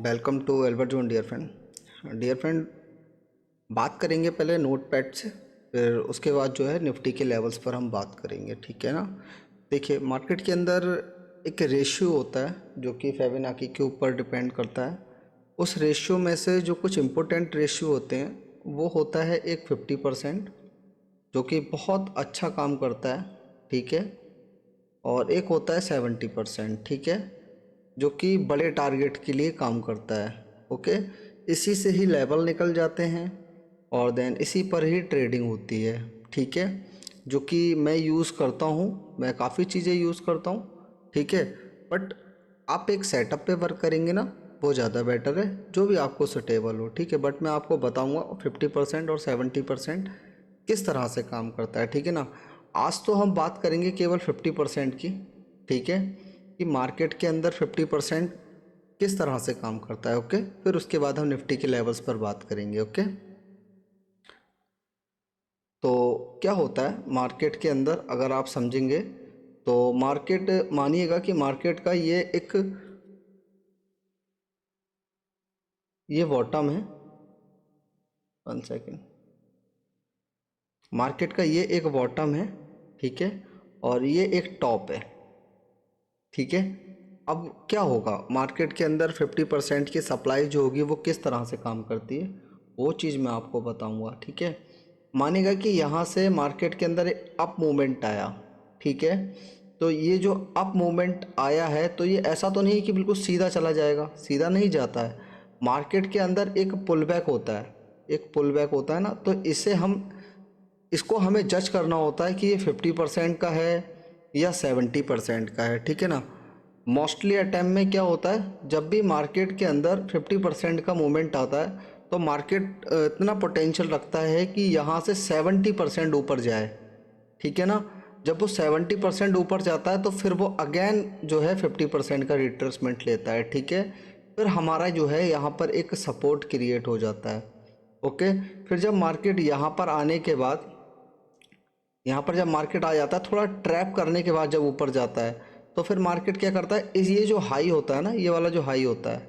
Welcome to Albert zone dear friend. बात करेंगे पहले नोट पैड से, फिर उसके बाद जो है निफ्टी के लेवल्स पर हम बात करेंगे, ठीक है ना। देखिए, मार्केट के अंदर एक रेशियो होता है जो कि फिबोनाची के ऊपर डिपेंड करता है। उस रेशियो में से जो कुछ इम्पोर्टेंट रेशियो होते हैं वो होता है एक 50% जो कि बहुत अच्छा काम करता है, ठीक है। और एक होता है 70%, ठीक है, जो कि बड़े टारगेट के लिए काम करता है। ओके, इसी से ही लेवल निकल जाते हैं और देन इसी पर ही ट्रेडिंग होती है, ठीक है। जो कि मैं यूज़ करता हूँ, मैं काफ़ी चीज़ें यूज़ करता हूँ, ठीक है। बट आप एक सेटअप पे वर्क करेंगे ना, वो ज़्यादा बेटर है, जो भी आपको सुटेबल हो, ठीक है। बट मैं आपको बताऊँगा 50% और 70% किस तरह से काम करता है, ठीक है ना। आज तो हम बात करेंगे केवल 50% की, ठीक है, कि मार्केट के अंदर 50% किस तरह से काम करता है। ओके, फिर उसके बाद हम निफ्टी के लेवल्स पर बात करेंगे। ओके, तो क्या होता है मार्केट के अंदर, अगर आप समझेंगे तो मार्केट, मानिएगा कि मार्केट का ये बॉटम है। 1 सेकेंड। मार्केट का ये एक बॉटम है, ठीक है, और ये एक टॉप है, ठीक है। अब क्या होगा मार्केट के अंदर 50% की सप्लाई जो होगी वो किस तरह से काम करती है, वो चीज़ मैं आपको बताऊंगा, ठीक है। मानेगा कि यहाँ से मार्केट के अंदर एक अप मूवमेंट आया, ठीक है। तो ये जो अप मूवमेंट आया है, तो ये ऐसा तो नहीं कि बिल्कुल सीधा चला जाएगा, सीधा नहीं जाता है। मार्केट के अंदर एक पुल बैक होता है, एक पुल बैक होता है ना। तो इसको हमें जज करना होता है कि ये 50% का है या 70% का है, ठीक है ना। मोस्टली अटैम्प में क्या होता है, जब भी मार्केट के अंदर 50% का मूवमेंट आता है तो मार्केट इतना पोटेंशियल रखता है कि यहाँ से 70% ऊपर जाए, ठीक है ना। जब वो 70% ऊपर जाता है तो फिर वो अगेन जो है 50% का रिट्रेसमेंट लेता है, ठीक है। फिर हमारा जो है यहाँ पर एक सपोर्ट क्रिएट हो जाता है। ओके, फिर जब मार्केट यहाँ पर आने के बाद, यहाँ पर जब मार्केट आ जाता है, थोड़ा ट्रैप करने के बाद जब ऊपर जाता है, तो फिर मार्केट क्या करता है, ये जो हाई होता है ना, ये वाला जो हाई होता है,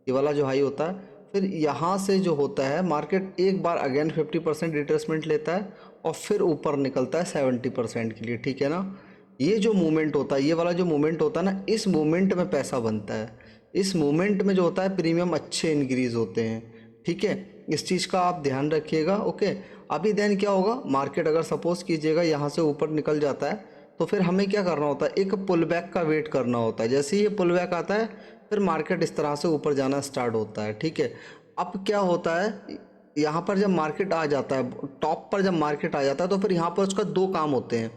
ये वाला जो हाई होता है, फिर यहाँ से जो होता है मार्केट एक बार अगेन 50% रिट्रेसमेंट लेता है और फिर ऊपर निकलता है 70% के लिए, ठीक है ना। ये जो मूवमेंट होता है, ये वाला जो मूवमेंट होता है ना, इस मूवमेंट में पैसा बनता है। इस मूवमेंट में जो होता है प्रीमियम अच्छे इंक्रीज होते हैं, ठीक है। इस चीज़ का आप ध्यान रखिएगा। ओके, अभी देन क्या होगा, मार्केट अगर सपोज कीजिएगा यहाँ से ऊपर निकल जाता है, तो फिर हमें क्या करना होता है, एक पुल बैक का वेट करना होता है। जैसे ही ये पुल बैक आता है फिर मार्केट इस तरह से ऊपर जाना स्टार्ट होता है, ठीक है। अब क्या होता है, यहाँ पर जब मार्केट आ जाता है, टॉप पर जब मार्केट आ जाता है, तो फिर यहाँ पर उसका दो काम होते हैं।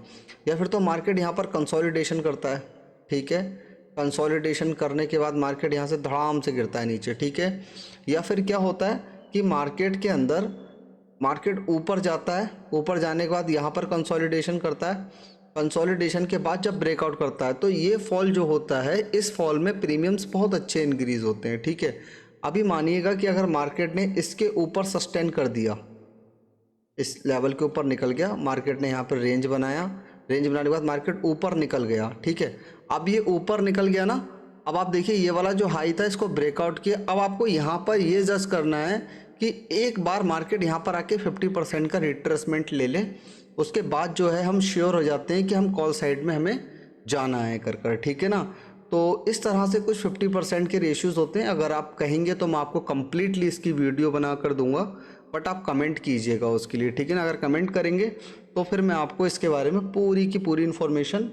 या फिर तो मार्केट यहाँ पर कंसोलिडेशन करता है, ठीक है। कंसोलिडेशन करने के बाद मार्केट यहाँ से धड़ाम से गिरता है नीचे, ठीक है। या फिर क्या होता है कि मार्केट के अंदर, मार्केट ऊपर जाता है, ऊपर जाने के बाद यहाँ पर कंसोलिडेशन करता है, कंसोलिडेशन के बाद जब ब्रेकआउट करता है, तो ये फॉल जो होता है, इस फॉल में प्रीमियम्स बहुत अच्छे इंक्रीज होते हैं, ठीक है। अभी मानिएगा कि अगर मार्केट ने इसके ऊपर सस्टेन कर दिया, इस लेवल के ऊपर निकल गया, मार्केट ने यहाँ पर रेंज बनाया, रेंज बनाने के बाद मार्केट ऊपर निकल गया, ठीक है। अब ये ऊपर निकल गया ना, अब आप देखिए ये वाला जो हाई था इसको ब्रेकआउट किया। अब आपको यहाँ पर ये जज करना है कि एक बार मार्केट यहाँ पर आके 50% का रिट्रेसमेंट ले ले, उसके बाद जो है हम श्योर हो जाते हैं कि हम कॉल साइड में हमें जाना है कर, ठीक है ना। तो इस तरह से कुछ 50% के रेशियोज़ होते हैं। अगर आप कहेंगे तो मैं आपको कम्प्लीटली इसकी वीडियो बना कर दूंगा, बट आप कमेंट कीजिएगा उसके लिए, ठीक है ना। अगर कमेंट करेंगे तो फिर मैं आपको इसके बारे में पूरी की पूरी इन्फॉर्मेशन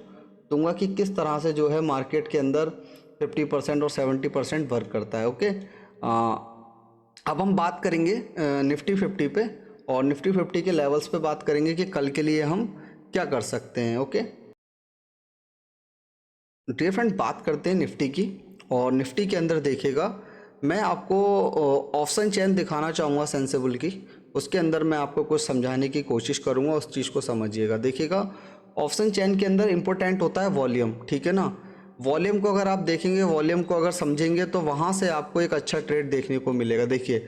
दूंगा कि किस तरह से जो है मार्केट के अंदर 50% और 70% वर्क करता है। ओके, अब हम बात करेंगे निफ्टी 50 पे, और निफ्टी 50 के लेवल्स पे बात करेंगे कि कल के लिए हम क्या कर सकते हैं। ओके डियर फ्रेंड, बात करते हैं निफ्टी की। और निफ्टी के अंदर देखिएगा, मैं आपको ऑप्शन चेन दिखाना चाहूँगा सेंसिबल की। उसके अंदर मैं आपको कुछ समझाने की कोशिश करूँगा, उस चीज़ को समझिएगा। देखिएगा, ऑप्शन चेन के अंदर इंपॉर्टेंट होता है वॉल्यूम, ठीक है ना। वॉल्यूम को अगर आप देखेंगे, वॉल्यूम को अगर समझेंगे, तो वहाँ से आपको एक अच्छा ट्रेड देखने को मिलेगा। देखिए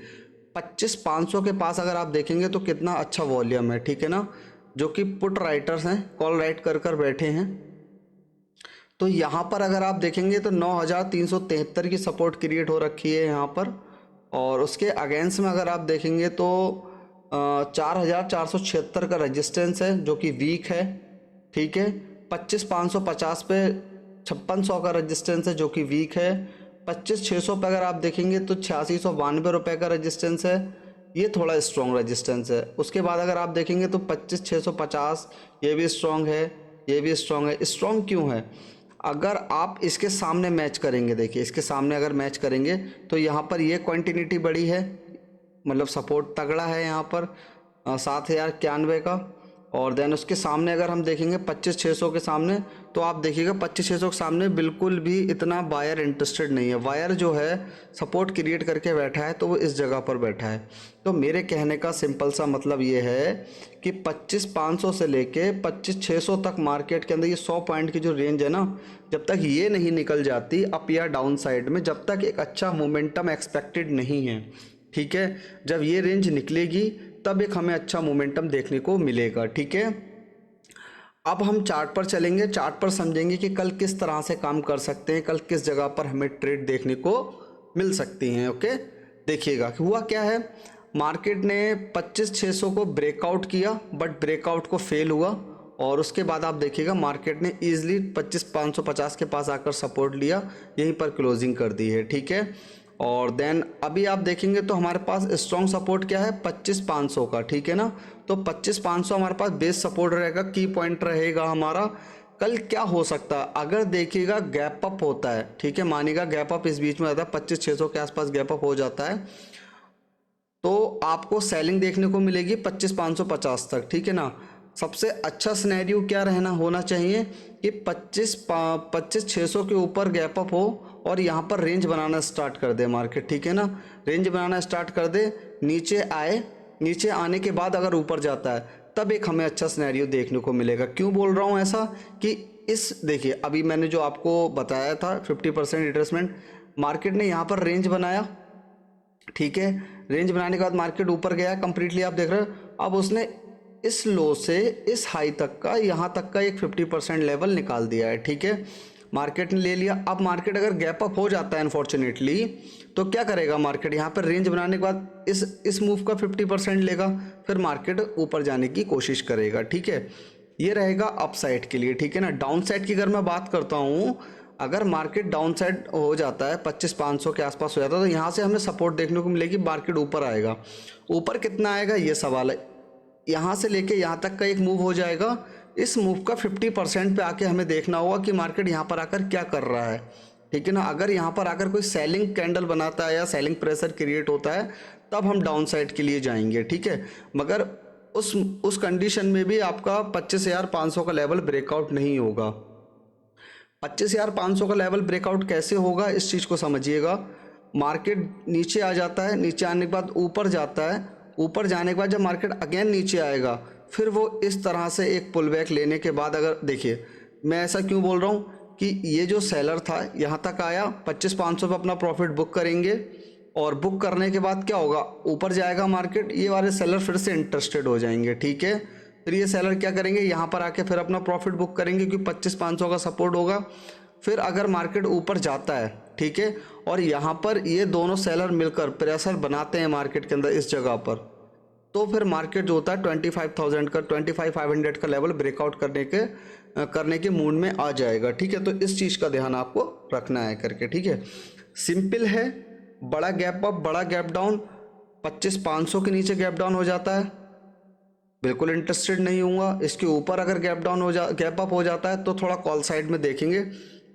25,500 के पास अगर आप देखेंगे तो कितना अच्छा वॉल्यूम है, ठीक है ना। जो कि पुट राइटर्स हैं, कॉल राइट कर बैठे हैं। तो यहाँ पर अगर आप देखेंगे तो 9373 की सपोर्ट क्रिएट हो रखी है यहाँ पर, और उसके अगेंस्ट में अगर आप देखेंगे तो 4476 का रेजिस्टेंस है जो कि वीक है, ठीक है। 25550 पे 5600 का रेजिस्टेंस है जो कि वीक है। 25600 पे अगर आप देखेंगे तो 8692 रुपये का रेजिस्टेंस है, ये थोड़ा स्ट्रॉन्ग रेजिस्टेंस है। उसके बाद अगर आप देखेंगे तो 25650 ये भी स्ट्रॉन्ग है, ये भी स्ट्रॉन्ग है। स्ट्रॉन्ग क्यों है? अगर आप इसके सामने मैच करेंगे, देखिए इसके सामने अगर मैच करेंगे तो यहाँ पर ये क्वांटिटी बड़ी है, मतलब सपोर्ट तगड़ा है यहाँ पर 7091 का। और देन उसके सामने अगर हम देखेंगे 25600 के सामने, तो आप देखिएगा 25600 के सामने बिल्कुल भी इतना बायर इंटरेस्टेड नहीं है। वायर जो है सपोर्ट क्रिएट करके बैठा है तो वो इस जगह पर बैठा है। तो मेरे कहने का सिंपल सा मतलब ये है कि 25500 से लेके 25600 तक मार्केट के अंदर ये 100 पॉइंट की जो रेंज है ना, जब तक ये नहीं निकल जाती अप या डाउन साइड में, जब तक एक अच्छा मोमेंटम एक्सपेक्टेड नहीं है, ठीक है। जब ये रेंज निकलेगी तब एक हमें अच्छा मोमेंटम देखने को मिलेगा, ठीक है। अब हम चार्ट पर चलेंगे, चार्ट पर समझेंगे कि कल किस तरह से काम कर सकते हैं, कल किस जगह पर हमें ट्रेड देखने को मिल सकती हैं। ओके, देखिएगा कि हुआ क्या है। मार्केट ने 25600 को ब्रेकआउट किया, बट ब्रेकआउट को फेल हुआ, और उसके बाद आप देखिएगा मार्केट ने ईजिली 25550 के पास आकर सपोर्ट लिया, यहीं पर क्लोजिंग कर दी है, ठीक है। और देन अभी आप देखेंगे तो हमारे पास स्ट्रॉन्ग सपोर्ट क्या है 25500 का, ठीक है ना। तो 25500 हमारे पास बेस सपोर्ट रहेगा, की पॉइंट रहेगा हमारा। कल क्या हो सकता है, अगर देखिएगा गैप अप होता है, ठीक है, मानिएगा गैप अप इस बीच में आता है 25600 के आसपास गैप अप हो जाता है, तो आपको सेलिंग देखने को मिलेगी 25550 तक, ठीक है ना। सबसे अच्छा सिनेरियो क्या रहना होना चाहिए कि 25600 के ऊपर गैप अप हो और यहाँ पर रेंज बनाना स्टार्ट कर दे मार्केट, ठीक है ना। रेंज बनाना स्टार्ट कर दे, नीचे आए, नीचे आने के बाद अगर ऊपर जाता है तब एक हमें अच्छा सिनेरियो देखने को मिलेगा। क्यों बोल रहा हूँ ऐसा कि इस देखिए अभी मैंने जो आपको बताया था 50% रिट्रेसमेंट, मार्केट ने यहाँ पर रेंज बनाया, ठीक है। रेंज बनाने के बाद मार्केट ऊपर गया कंप्लीटली, आप देख रहे हो। अब उसने इस लो से इस हाई तक का, यहाँ तक का एक 50% लेवल निकाल दिया है, ठीक है। मार्केट ने ले लिया। अब मार्केट अगर गैप अप हो जाता है अनफॉर्चुनेटली, तो क्या करेगा मार्केट, यहाँ पर रेंज बनाने के बाद इस मूव का 50% लेगा, फिर मार्केट ऊपर जाने की कोशिश करेगा, ठीक है। ये रहेगा अप साइड के लिए, ठीक है ना। डाउन साइड की अगर मैं बात करता हूँ, अगर मार्केट डाउन साइड हो जाता है 25500 के आसपास हो जाता है, तो यहाँ से हमें सपोर्ट देखने को मिलेगी, मार्केट ऊपर आएगा। ऊपर कितना आएगा ये सवाल है। यहाँ से लेके यहाँ तक का एक मूव हो जाएगा, इस मूव का 50% पे आके हमें देखना होगा कि मार्केट यहाँ पर आकर क्या कर रहा है, ठीक है ना। अगर यहाँ पर आकर कोई सेलिंग कैंडल बनाता है या सेलिंग प्रेशर क्रिएट होता है, तब हम डाउन साइड के लिए जाएंगे, ठीक है। मगर उस कंडीशन में भी आपका 25500 का लेवल ब्रेकआउट नहीं होगा। 25500 का लेवल ब्रेकआउट कैसे होगा, इस चीज़ को समझिएगा। मार्केट नीचे आ जाता है, नीचे आने के बाद ऊपर जाता है, ऊपर जाने के बाद जब मार्केट अगेन नीचे आएगा, फिर वो इस तरह से एक पुल बैक लेने के बाद, अगर देखिए मैं ऐसा क्यों बोल रहा हूँ कि ये जो सेलर था यहाँ तक आया, 25500 पे अपना प्रॉफिट बुक करेंगे, और बुक करने के बाद क्या होगा, ऊपर जाएगा मार्केट, ये वाले सेलर फिर से इंटरेस्टेड हो जाएंगे, ठीक है। फिर ये सेलर क्या करेंगे, यहाँ पर आके फिर अपना प्रॉफिट बुक करेंगे, क्योंकि 25500 का सपोर्ट होगा। फिर अगर मार्केट ऊपर जाता है, ठीक है, और यहाँ पर ये दोनों सेलर मिलकर प्रेशर बनाते हैं मार्केट के अंदर इस जगह पर, तो फिर मार्केट जो होता है 25000 का 25500 का लेवल ब्रेकआउट करने के मूड में आ जाएगा, ठीक है। तो इस चीज़ का ध्यान आपको रखना है करके, ठीक है। सिंपल है, बड़ा गैप अप बड़ा गैप डाउन, 25500 के नीचे गैप डाउन हो जाता है, बिल्कुल इंटरेस्टेड नहीं हूँगा। इसके ऊपर अगर गैप अप हो जाता है तो थोड़ा कॉल साइड में देखेंगे।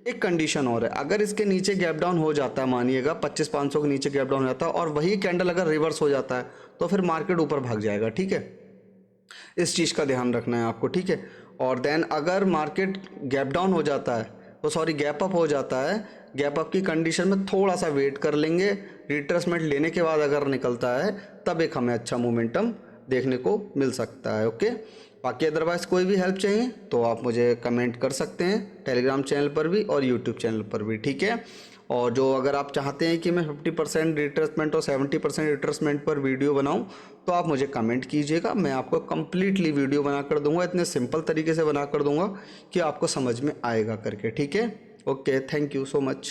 एक कंडीशन और है, अगर इसके नीचे गैप डाउन हो जाता है, मानिएगा 25500 के नीचे गैप डाउन हो जाता है, और वही कैंडल अगर रिवर्स हो जाता है, तो फिर मार्केट ऊपर भाग जाएगा, ठीक है। इस चीज़ का ध्यान रखना है आपको, ठीक है। और देन अगर मार्केट गैप डाउन हो जाता है, तो सॉरी गैप अप हो जाता है, गैप अप की कंडीशन में थोड़ा सा वेट कर लेंगे, रिट्रेसमेंट लेने के बाद अगर निकलता है, तब एक हमें अच्छा मोमेंटम देखने को मिल सकता है, ओके। बाकी अदरवाइज़ कोई भी हेल्प चाहिए तो आप मुझे कमेंट कर सकते हैं, टेलीग्राम चैनल पर भी और यूट्यूब चैनल पर भी, ठीक है। और जो अगर आप चाहते हैं कि मैं 50% रिट्रेसमेंट और 70% रिट्रेसमेंट पर वीडियो बनाऊं तो आप मुझे कमेंट कीजिएगा, मैं आपको कम्प्लीटली वीडियो बना कर दूंगा, इतने सिंपल तरीके से बना कर दूंगा कि आपको समझ में आएगा करके। ठीक है, okay, thank you so much.